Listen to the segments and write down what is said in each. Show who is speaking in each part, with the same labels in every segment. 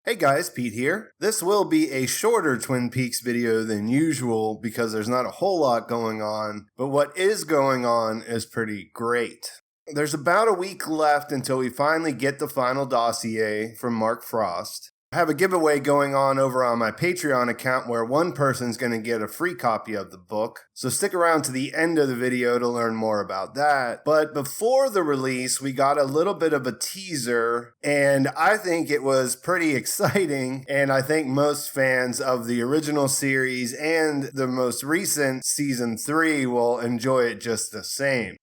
Speaker 1: Hey guys, Pete here. This will be a shorter Twin Peaks video than usual because there's not a whole lot going on, but what is going on is pretty great. There's about a week left until we finally get the final dossier from Mark Frost. I have a giveaway going on over on my Patreon account where one person's going to get a free copy of the book, so stick around to the end of the video to learn more about that. But before the release, we got a little bit of a teaser, and I think it was pretty exciting, and I think most fans of the original series and the most recent Season 3 will enjoy it just the same.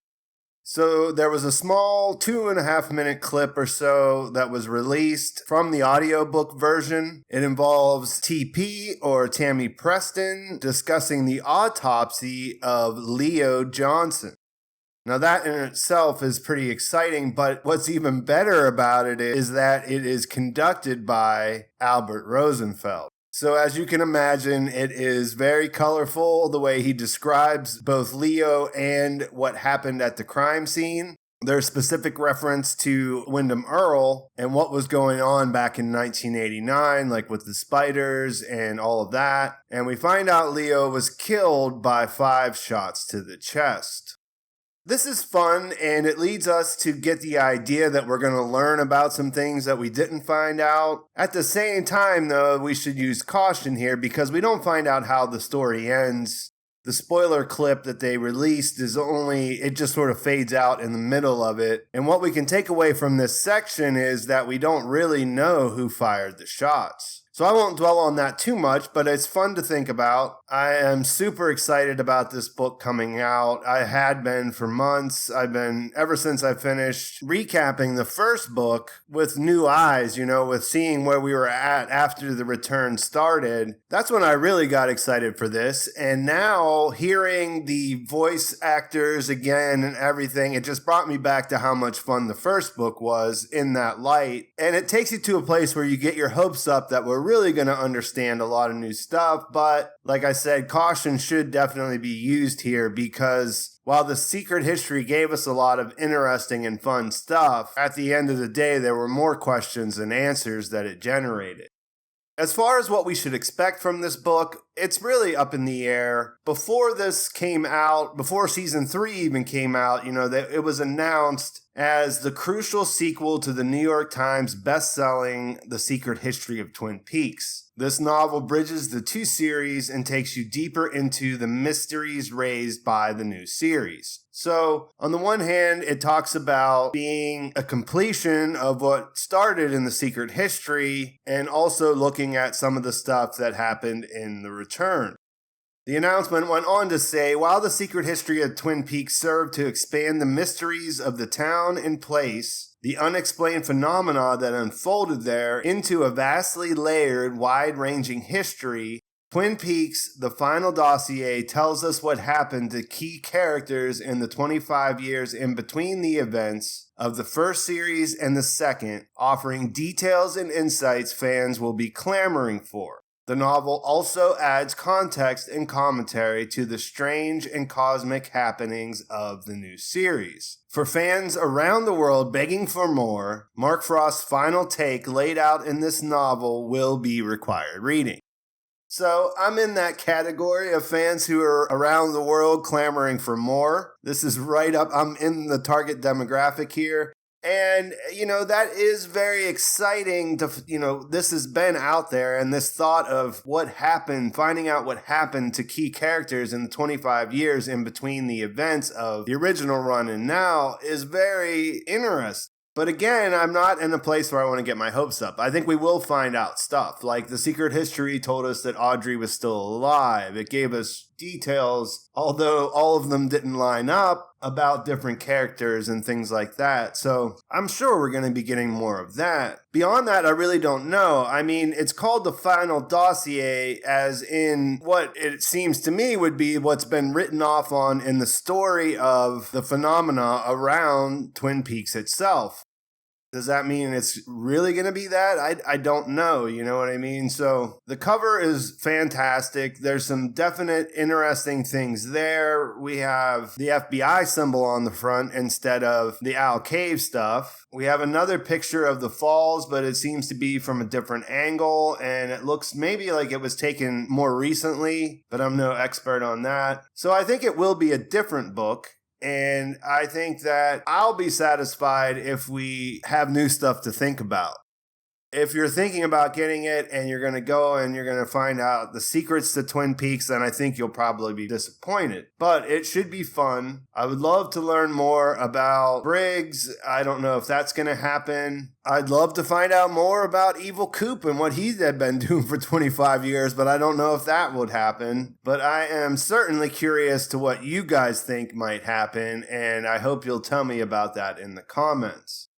Speaker 1: So there was a small 2.5-minute clip or so that was released from the audiobook version. It involves TP or Tammy Preston discussing the autopsy of Leo Johnson. Now that in itself is pretty exciting, but what's even better about it is that it is conducted by Albert Rosenfeld. So as you can imagine, it is very colorful the way he describes both Leo and what happened at the crime scene. There's specific reference to Wyndham Earle and what was going on back in 1989, like with the spiders and all of that. And we find out Leo was killed by 5 shots to the chest. This is fun, and it leads us to get the idea that we're going to learn about some things that we didn't find out. At the same time, though, we should use caution here because we don't find out how the story ends. The spoiler clip that they released it just sort of fades out in the middle of it. And what we can take away from this section is that we don't really know who fired the shots. So I won't dwell on that too much, but it's fun to think about. I am super excited about this book coming out. I had been for months. Ever since I finished recapping the first book with new eyes, with seeing where we were at after the return started. That's when I really got excited for this. And now hearing the voice actors again and everything, it just brought me back to how much fun the first book was in that light. And it takes you to a place where you get your hopes up that we're really going to understand a lot of new stuff, but like I said, caution should definitely be used here because while the secret history gave us a lot of interesting and fun stuff, at the end of the day there were more questions than answers that it generated. As far as what we should expect from this book, it's really up in the air. Before this came out, before Season 3 even came out, it was announced as the crucial sequel to the New York Times best-selling The Secret History of Twin Peaks. This novel bridges the two series and takes you deeper into the mysteries raised by the new series. So, on the one hand, it talks about being a completion of what started in the secret history and also looking at some of the stuff that happened in the return. The announcement went on to say, while the secret history of Twin Peaks served to expand the mysteries of the town and place, the unexplained phenomena that unfolded there into a vastly layered, wide-ranging history, Twin Peaks The Final Dossier tells us what happened to key characters in the 25 years in between the events of the first series and the second, offering details and insights fans will be clamoring for. The novel also adds context and commentary to the strange and cosmic happenings of the new series. For fans around the world begging for more, Mark Frost's final take laid out in this novel will be required reading. So I'm in that category of fans who are around the world clamoring for more. This is right up, I'm in the target demographic here. And, that is very exciting to, this has been out there, and this thought of what happened, finding out what happened to key characters in the 25 years in between the events of the original run and now is very interesting. But again, I'm not in a place where I want to get my hopes up. I think we will find out stuff. Like the secret history told us that Audrey was still alive. It gave us details, although all of them didn't line up, about different characters and things like that. So I'm sure we're going to be getting more of that. Beyond that, I really don't know. I mean, it's called The Final Dossier, as in what it seems to me would be what's been written off on in the story of the phenomena around Twin Peaks itself. Does that mean it's really going to be that? I don't know, you know what I mean? So the cover is fantastic. There's some definite interesting things there. We have the FBI symbol on the front instead of the Owl Cave stuff. We have another picture of the falls, but it seems to be from a different angle, and it looks maybe like it was taken more recently, but I'm no expert on that. So I think it will be a different book. And I think that I'll be satisfied if we have new stuff to think about. If you're thinking about getting it and you're going to go and you're going to find out the secrets to Twin Peaks, then I think you'll probably be disappointed. But it should be fun. I would love to learn more about Briggs. I don't know if that's going to happen. I'd love to find out more about Evil Coop and what he had been doing for 25 years, but I don't know if that would happen. But I am certainly curious to what you guys think might happen, and I hope you'll tell me about that in the comments.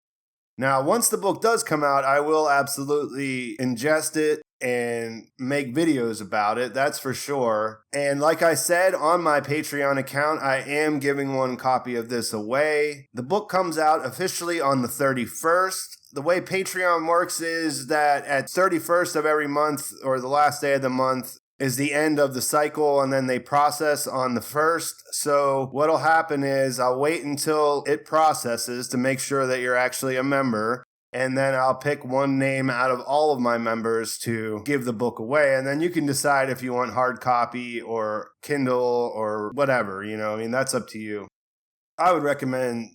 Speaker 1: Now, once the book does come out, I will absolutely ingest it and make videos about it, that's for sure. And like I said, on my Patreon account, I am giving one copy of this away. The book comes out officially on the 31st. The way Patreon works is that at 31st of every month, or the last day of the month, is the end of the cycle, and then they process on the 1st. So what'll happen is I'll wait until it processes to make sure that you're actually a member, and then I'll pick one name out of all of my members to give the book away, and then you can decide if you want hard copy or Kindle or whatever, you know, I mean, that's up to you. I would recommend,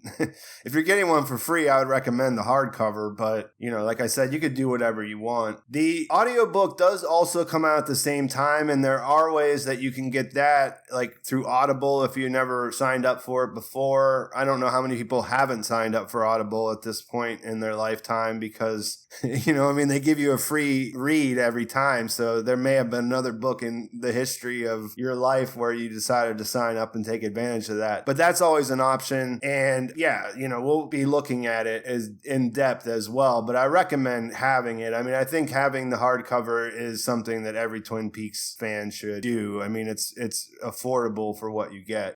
Speaker 1: if you're getting one for free, I would recommend the hardcover, but, you know, like I said, you could do whatever you want. The audiobook does also come out at the same time, and there are ways that you can get that, like through Audible if you never signed up for it before. I don't know how many people haven't signed up for Audible at this point in their lifetime because, you know, I mean, they give you a free read every time, so there may have been another book in the history of your life where you decided to sign up and take advantage of that. But that's always an option. And yeah, you know, we'll be looking at it as in depth as well, but I recommend having it. I mean, I think having the hardcover is something that every Twin Peaks fan should do. I mean, it's affordable for what you get.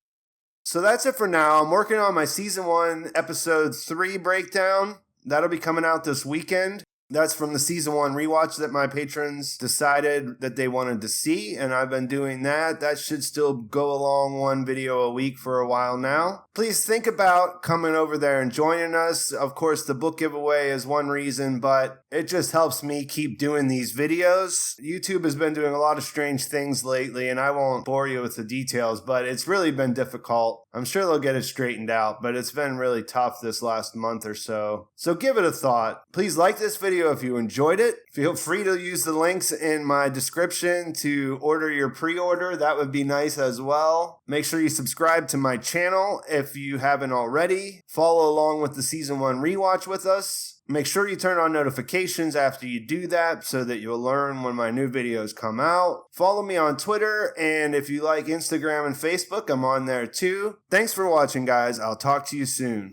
Speaker 1: So that's it for now. I'm working on my season 1, episode 3 breakdown. That'll be coming out this weekend. That's from the season 1 rewatch that my patrons decided that they wanted to see, and I've been doing that. That should still go along one video a week for a while now. Please think about coming over there and joining us. Of course, the book giveaway is one reason, but it just helps me keep doing these videos. YouTube has been doing a lot of strange things lately, and I won't bore you with the details, but it's really been difficult. I'm sure they'll get it straightened out, but it's been really tough this last month or so. So give it a thought. Please like this video if you enjoyed it. Feel free to use the links in my description to order your pre-order. That would be nice as well. Make sure you subscribe to my channel if you haven't already. Follow along with the season 1 rewatch with us. Make sure you turn on notifications after you do that so that you'll learn when my new videos come out. Follow me on Twitter, and if you like Instagram and Facebook, I'm on there too. Thanks for watching, guys. I'll talk to you soon.